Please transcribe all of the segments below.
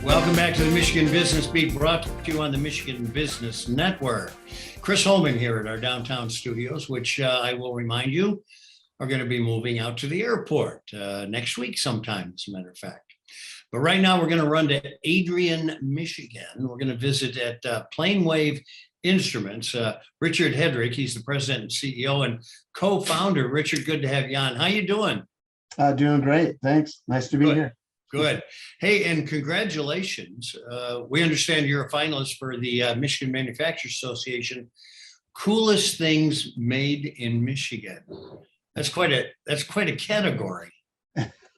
Welcome back to the Michigan Business Beat, brought to you on the Michigan Business Network. Chris Holman here at our downtown studios, which I will remind you are going to be moving out to the airport next week sometime, as a matter of fact. But right now we're going to run to Adrian, Michigan. We're going to visit at PlaneWave Instruments. Richard Hedrick, he's the president and CEO and co-founder. Richard, good to have you on. How you doing? Doing great. Thanks. Nice to be here. Good. Hey, and congratulations. We understand you're a finalist for the Michigan Manufacturers Association Coolest Things Made in Michigan. That's quite a category.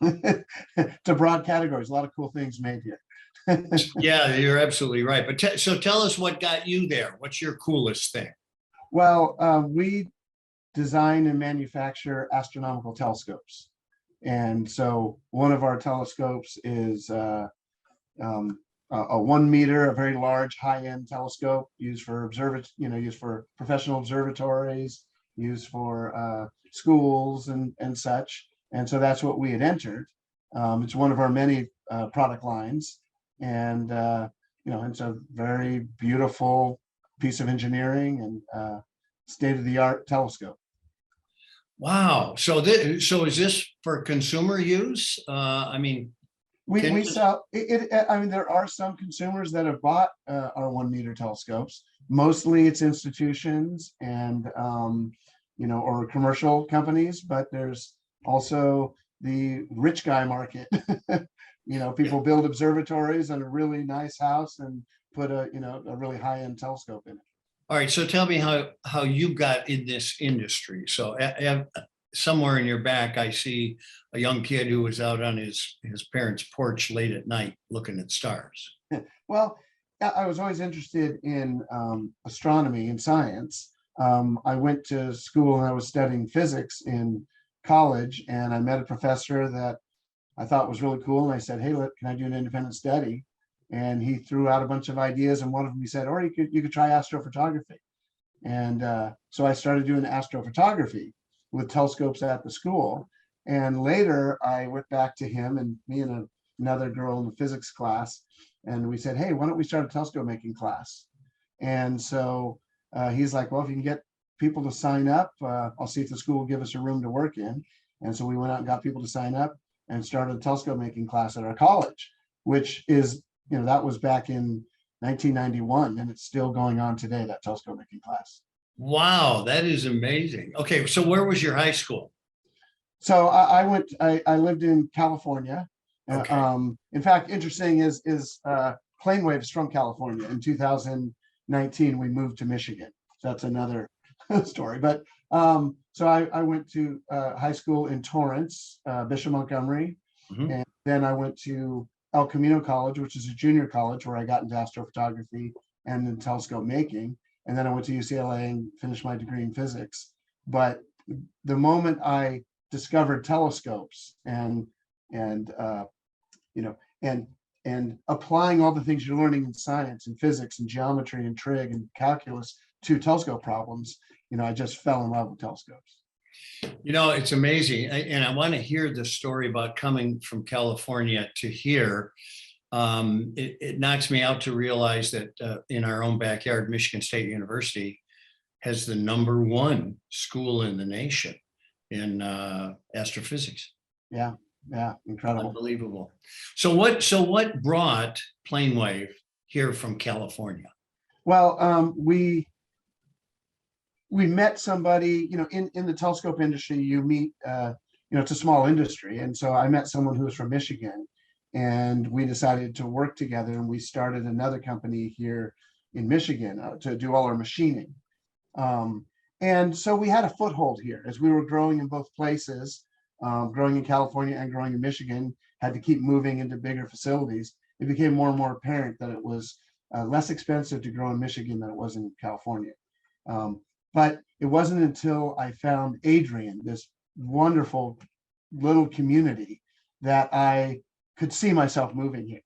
It's a broad category. There's a lot of cool things made here. Yeah, you're absolutely right. But so tell us what got you there. What's your coolest thing? Well, we design and manufacture astronomical telescopes. And so one of our telescopes is a 1 meter, a very large high-end telescope used for used for professional observatories, used for schools and such. And so that's what we had entered. It's one of our many product lines, and it's a very beautiful piece of engineering and state-of-the-art telescope. Wow. So is this for consumer use? We sell it. I mean, there are some consumers that have bought our 1 meter telescopes. Mostly it's institutions and or commercial companies, but there's also the rich guy market. People build observatories on a really nice house and put a really high-end telescope in it. All right, so tell me how you got in this industry. So somewhere in your back, I see a young kid who was out on his parents' porch late at night looking at stars. Well, I was always interested in astronomy and science. I went to school and I was studying physics in college, and I met a professor that I thought was really cool. And I said, "Hey, can I do an independent study?" And he threw out a bunch of ideas, and one of them he said, "Or you could try astrophotography." And so I started doing astrophotography with telescopes at the school. And later I went back to him, and me and another girl in the physics class, and we said, "Hey, why don't we start a telescope making class?" And so he's like, "Well, if you can get people to sign up, I'll see if the school will give us a room to work in." And so we went out and got people to sign up and started a telescope making class at our college, which is that was back in 1991, and it's still going on today, that telescope making class. Wow, that is amazing. Okay, so where was your high school? So I lived in California. Okay. In fact, interesting is PlaneWave is from California. In 2019, we moved to Michigan. So that's another story. But so I went to high school in Torrance, Bishop Montgomery, and then I went to El Camino College, which is a junior college where I got into astrophotography and then telescope making. And then I went to UCLA and finished my degree in physics. But the moment I discovered telescopes and applying all the things you're learning in science and physics and geometry and trig and calculus to telescope problems, I just fell in love with telescopes. It's amazing. And I want to hear the story about coming from California to here. It knocks me out to realize that in our own backyard, Michigan State University has the #1 school in the nation in astrophysics. Yeah, incredible. Unbelievable. So what brought PlaneWave here from California? Well, we met somebody, in the telescope industry, you meet, it's a small industry. And so I met someone who was from Michigan, and we decided to work together, and we started another company here in Michigan to do all our machining. And so we had a foothold here as we were growing in both places, growing in California and growing in Michigan, had to keep moving into bigger facilities. It became more and more apparent that it was less expensive to grow in Michigan than it was in California. But it wasn't until I found Adrian, this wonderful little community, that I could see myself moving here.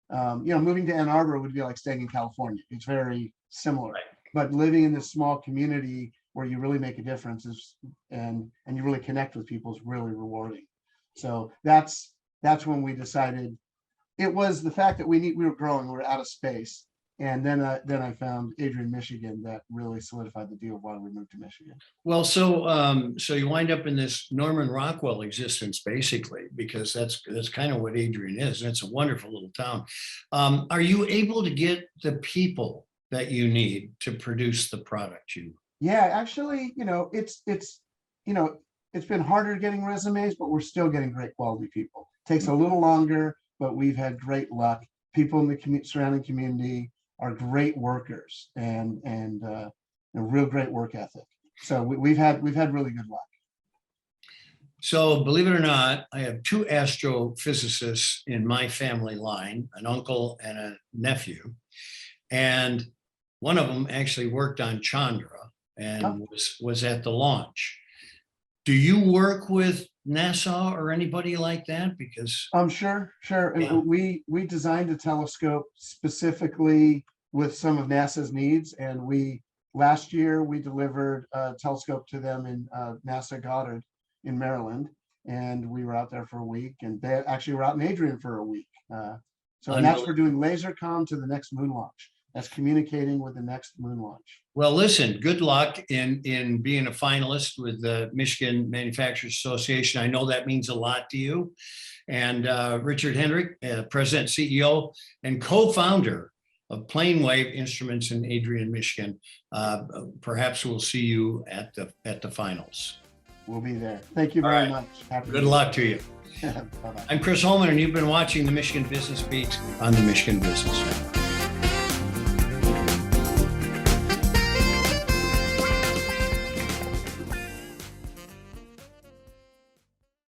Moving to Ann Arbor would be like staying in California. It's very similar. Right. But living in this small community where you really make a difference and you really connect with people is really rewarding. So that's when we decided it was the fact that we were growing, we were out of space. And then I found Adrian, Michigan, that really solidified the deal why we moved to Michigan. Well, so you wind up in this Norman Rockwell existence, basically, because that's kind of what Adrian is. And it's a wonderful little town. Are you able to get the people that you need to produce the product you? Yeah, actually, it's been harder getting resumes, but we're still getting great quality people. Takes a little longer, but we've had great luck. People in the surrounding community are great workers and a real great work ethic. So we've had really good luck. So believe it or not, I have two astrophysicists in my family line, an uncle and a nephew. And one of them actually worked on Chandra and was at the launch. Do you work with NASA or anybody like that? Because Sure. Yeah. We designed a telescope specifically with some of NASA's needs, and last year we delivered a telescope to them in NASA Goddard in Maryland, and we were out there for a week, and they actually were out in Adrian for a week. And that's for doing laser comm to the next moon launch. That's communicating with the next moon launch. Well, listen, good luck in being a finalist with the Michigan Manufacturers Association. I know that means a lot to you. And Richard Hedrick, President, CEO, and co-founder of PlaneWave Instruments in Adrian, Michigan. Perhaps we'll see you at the finals. We'll be there. Thank you very much. Good luck to you. Bye-bye. I'm Chris Holman, and you've been watching the Michigan Business Beat on the Michigan Business Network.